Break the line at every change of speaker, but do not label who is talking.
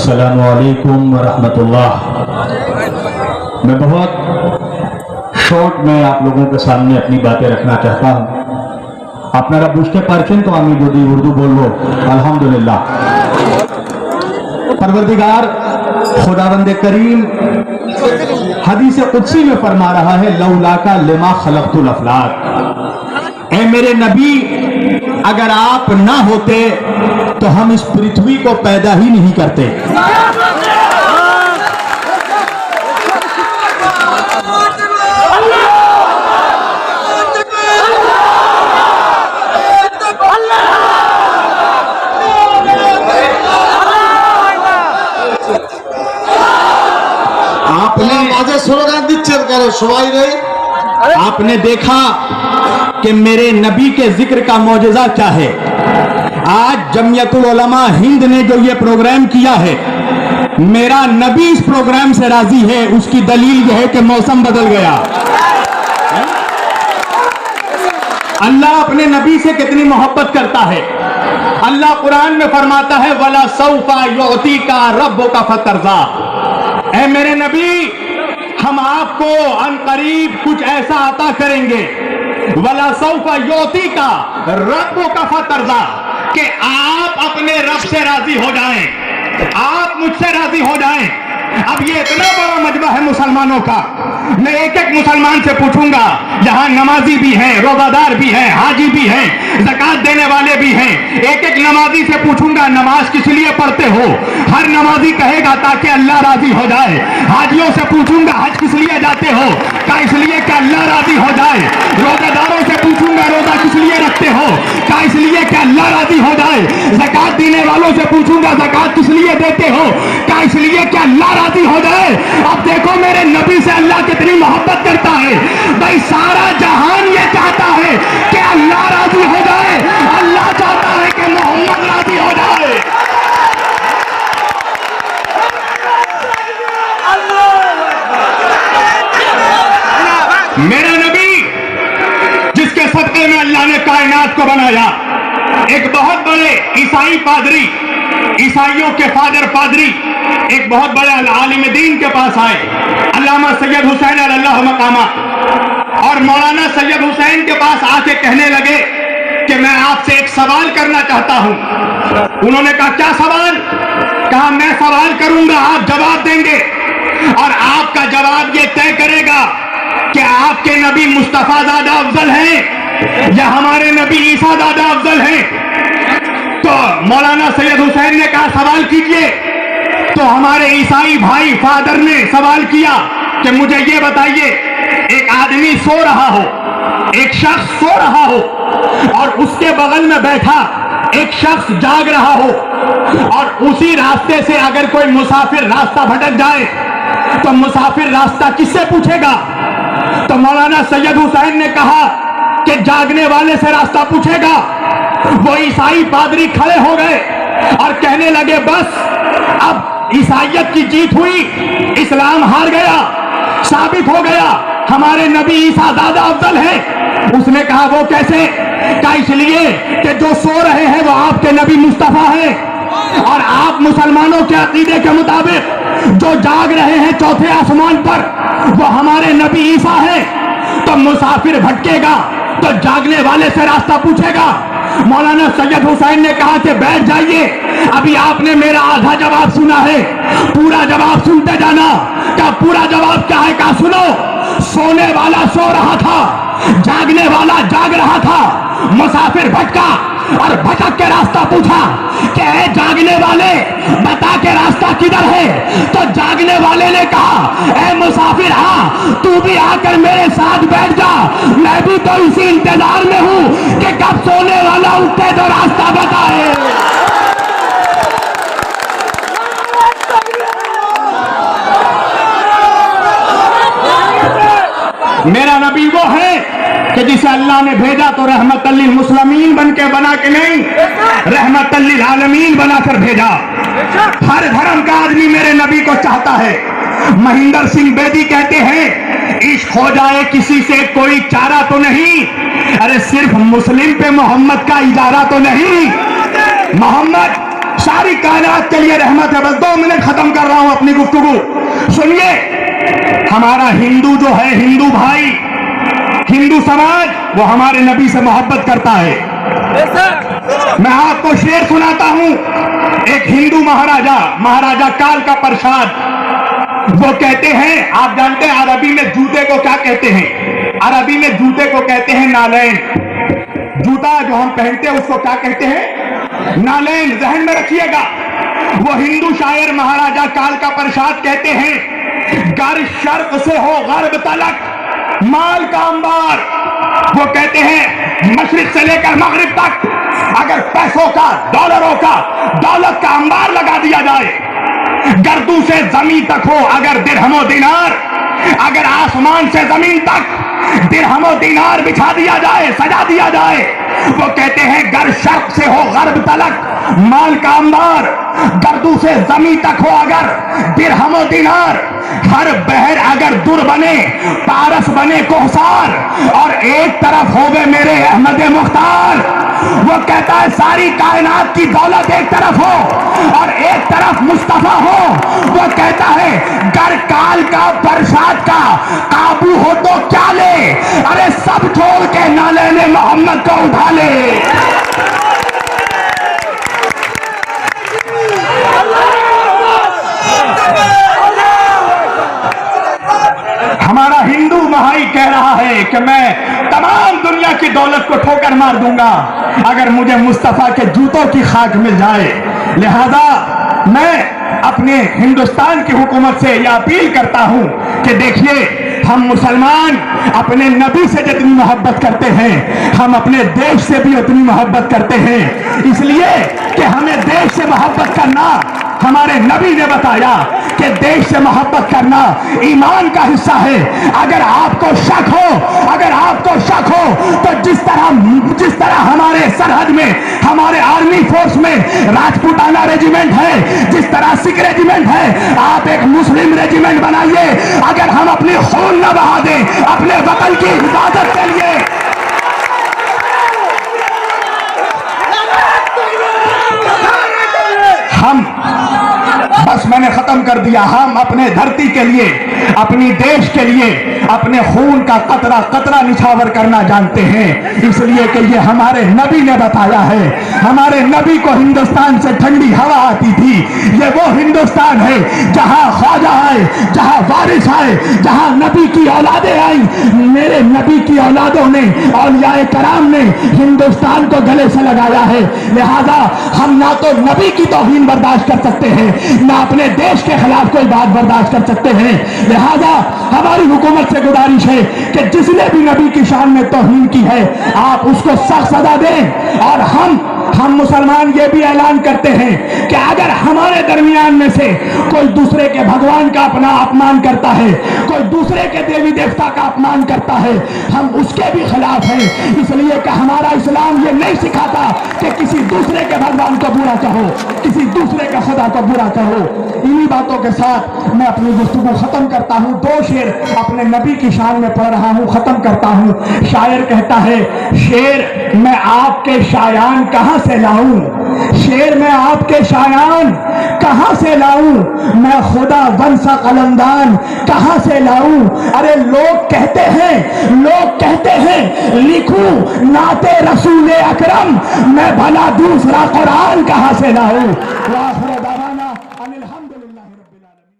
अस्सलामु अलैकुम वरहमतुल्लाह। मैं बहुत শর্ট में आप लोगों के सामने अपनी बातें रखना चाहता हूँ। আপনারা বুঝতে পারছেন তো আমি যদি উর্দু বলবো? আলহামদুলিল্লাহ। परवरदिगार खुदावंद करीम हदीस कुदसी में फरमा रहा है, लौलाका लिमा खलक़तुल अफलाक। ऐ मेरे नबी, अगर आप ना होते तो हम इस पृथ्वी को पैदा ही नहीं करते। आपने देखा कि मेरे नबी के जिक्र का मौजज़ा क्या है। आज जमियतुल उलमा हिंद ने जो ये प्रोग्राम किया है, मेरा नबी इस प्रोग्राम से राजी है। उसकी दलील यह है कि मौसम बदल गया। अल्लाह अपने नबी से कितनी मोहब्बत करता है। अल्लाह कुरान में फरमाता है, वला सौफा युअतीका रब्बुका फतरज़ा। ऐ मेरे नबी, हम आपको अनकरीब कुछ ऐसा अता करेंगे, वला सौफा युअतीका रब्बुका फतरज़ा, कि आप अपने रब से राजी हो जाएं, आप मुझसे राजी हो जाएं। अब ये इतना बड़ा मजमा है मुसलमानों का, मैं एक एक मुसलमान से पूछूंगा, जहां नमाजी भी हैं, रोजादार भी हैं, हाजी भी हैं, ज़कात देने वाले भी हैं, एक एक नमाजी से पूछूंगा, नमाज किस लिए पढ़ते हो? हर नमाजी कहेगा ताकि अल्लाह राजी हो जाए। हाजियों से पूछूंगा, हज किस लिए जाते हो? क्या इसलिए कि अल्लाह राजी हो जाए। रोजादारों से पूछूंगा, रोजा किस लिए रखते हो? क्या इसलिए कि अल्लाह राजी हो जाए। ज़कात देने वालों से पूछूंगा, ज़कात किस लिए देते हो? क्या इसलिए कि अल्लाह राजी हो जाए। अब देखो मेरे नबी से अल्लाह कितनी मोहब्बत करता है। भाई सारा जहान ये चाहता है कि अल्लाह राजी हो जाए, अल्लाह चाहता है कि मोहम्मद राजी हो जाए। मेरा नबी जिसके सदक़े में अल्लाह ने कायनात को बनाया, एक बहुत बड़े ईसाई पादरी, ईसाइयों के फादर पादरी एक बहुत बड़े आलिम दीन के पास आए, अल्लामा सैयद हुसैन अल्लाह मकामा, और मौलाना सैयद हुसैन के पास आके कहने लगे कि मैं आपसे एक सवाल करना चाहता हूं। उन्होंने कहा, क्या सवाल? कहा, मैं सवाल करूंगा, आप जवाब देंगे, और आपका जवाब ये तय करेगा कि आपके नबी मुस्तफा ज़ादा अफजल हैं या हमारे नबी ईसा ज़ादा अफजल हैं। तो मौलाना सैयद हुसैन ने कहा, सवाल कीजिए। तो हमारे ईसाई भाई फादर ने सवाल किया कि मुझे ये बताइए, एक आदमी सो रहा हो, एक शख्स सो रहा हो, और उसके बगल में बैठा एक शख्स जाग रहा हो, और उसी रास्ते से अगर कोई मुसाफिर रास्ता भटक जाए तो मुसाफिर रास्ता किससे पूछेगा? तो मौलाना सैयद हुसैन ने कहा कि जागने वाले से रास्ता पूछेगा। वो ईसाई पादरी खड़े हो गए और कहने लगे, बस अब ईसाइयत की जीत हुई, इस्लाम हार गया, साबित हो गया हमारे नबी ईसा ज़ादा अफजल हैं। उसने कहा, वो कैसे? क्या इसलिए कि जो सो रहे हैं वो आपके नबी मुस्तफा हैं, और आप मुसलमानों के अकीदे के मुताबिक जो जाग रहे हैं चौथे आसमान पर वो हमारे नबी ईसा हैं। तो मुसाफिर भटकेगा तो जागने वाले से रास्ता पूछेगा। मौलाना सैयद हुसैन ने कहा कि बैठ जाइए, अभी आपने मेरा आधा जवाब सुना है, पूरा जवाब सुनते जाना। क्या पूरा जवाब क्या है? क्या सुनो। सोने वाला सो रहा था, जागने वाला जाग रहा था, मुसाफिर भटका और भटक के रास्ता पूछा कि जागने वाले बता के रास्ता किधर है। तो जागने वाले ने कहा, ए मुसाफिर, हाँ तू भी आकर मेरे साथ बैठ जा, मैं भी तो इसी इंतजार में हूं कि कब सोने वाला उठे तो रास्ता बताए। मेरा नबी वो है कि जिसे अल्लाह ने भेजा तो रहमतल लिल मुस्लिमीन बन के बना के नहीं, रहमतल लिल आलमीन बनाकर भेजा। हर धर्म का आदमी मेरे नबी को चाहता है। महेंद्र सिंह बेदी कहते हैं, इश्क हो जाए किसी से कोई चारा तो नहीं, अरे सिर्फ मुस्लिम पे मोहम्मद का इजारा तो नहीं। मोहम्मद ساری کائنات کے لیے رحمت ہے. بس 2 منٹ ختم کر رہا ہوں اپنی گفتگو. سنیے, ہمارا ہندو جو ہے, ہندو بھائی, ہندو سماج, وہ ہمارے نبی سے محبت کرتا ہے. میں آپ کو شعر سناتا ہوں. ایک ہندو مہاراجا کال کا پرشاد, وہ کہتے ہیں, آپ جانتے ہیں عربی میں جوتے کو کیا کہتے ہیں؟ عربی میں جوتے کو کہتے ہیں نالین. جوتا جو ہم پہنتے ہیں اس کو کیا کہتے ہیں؟ نالین. ذہن میں رکھیے گا. وہ ہندو شاعر مہاراجا کال کا پرشاد کہتے ہیں, گر شرق سے ہو غرب تلک مال کا انبار. وہ کہتے ہیں مشرق سے لے کر مغرب تک اگر پیسوں کا, ڈالروں کا, دولت کا انبار لگا دیا جائے, گردوں سے زمین تک ہو اگر درہم و دینار, اگر آسمان سے زمین تک درہم و دینار بچھا دیا جائے, سجا دیا جائے, وہ کہتے ہیں گر شرق سے ہو غرب تلک مال کا انبار, گردوں سے زمین تک ہو اگر درہم و دینار, ہر بحر اگر در بنے, پارس بنے کوہسار, اور ایک طرف ہوئے میرے احمد مختار. وہ کہتا ہے ساری کائنات کی دولت ایک طرف ہو اور ایک طرف مصطفیٰ ہو. وہ کہتا ہے گر کال کا پرشاد کا قابو ہو تو کیا لے, ارے سب چھوڑ کے نالین محمد کو اٹھا لے. ہمارا ہندو بھائی کہہ رہا ہے کہ میں تمام دنیا کی دولت کو ٹھوکر مار دوں گا اگر مجھے مصطفیٰ کے جوتوں کی خاک مل جائے. لہذا میں اپنے ہندوستان کی حکومت سے یہ اپیل کرتا ہوں کہ دیکھیے, ہم مسلمان اپنے نبی سے جتنی محبت کرتے ہیں ہم اپنے دیش سے بھی اتنی محبت کرتے ہیں. اس لیے کہ ہمیں دیش سے محبت کرنا, ہمارے نبی نے بتایا کہ دیش سے محبت کرنا ایمان کا حصہ ہے. اگر آپ کو شک ہو تو جس طرح ہمارے سرحد میں, ہمارے آرمی فورس میں راجپوتانہ ریجیمنٹ ہے, جس طرح سکھ ریجیمنٹ ہے, آپ ایک مسلم ریجیمنٹ بنائیے. اگر ہم اپنی خون نہ بہا دیں اپنے وطن کی حفاظت کے لیے, ہم بس میں نے ختم کر دیا. ہم اپنے دھرتی کے لیے, اپنی دیش کے لیے اپنے خون کا قطرہ قطرہ نچھاور کرنا جانتے ہیں. اس لیے کہ یہ ہمارے نبی نے بتایا ہے. ہمارے نبی کو ہندوستان سے ٹھنڈی ہوا آتی تھی. یہ وہ ہندوستان ہے جہاں خواجہ آئے, جہاں وارث آئے, جہاں نبی کی اولادیں آئیں. میرے نبی کی اولادوں نے, اولیاء کرام نے ہندوستان کو گلے سے لگایا ہے. لہذا ہم نہ تو نبی کی توہین برداشت کر سکتے ہیں, نہ اپنے دیش کے خلاف کوئی بات برداشت کر سکتے ہیں. لہذا ہماری حکومت سے گزارش ہے کہ جس نے بھی نبی کی شان میں توہین کی ہے آپ اس کو سخت سزا دیں. اور ہم مسلمان یہ بھی اعلان کرتے ہیں کہ اگر ہمارے درمیان میں سے کوئی دوسرے کے بھگوان کا اپنا اپمان کرتا ہے, کوئی دوسرے کے دیوی دیوتا کا اپمان کرتا ہے, ہم اس کے بھی خلاف ہیں. اس لیے کہ ہمارا اسلام یہ نہیں سکھاتا کہ کسی دوسرے کے بھگوان کو برا کہو, کسی دوسرے کے خدا کو برا کہو. انہی باتوں کے ساتھ میں اپنی گفتگو ختم کرتا ہوں. 2 شعر اپنے نبی کی شان میں پڑھ رہا ہوں, ختم کرتا ہوں. شاعر کہتا ہے, شعر میں آپ کے شایان کہاں سے لاؤں, شعر میں آپ کے شایان کہاں سے لاؤں, میں خدا بن سا قلمدان کہاں سے لاؤں. ارے لوگ کہتے ہیں لکھوں نعت رسول اکرم, میں بھلا دوسرا قرآن کہاں سے لاؤں. وآخر دعوانا ان الحمدللہ رب العالمین.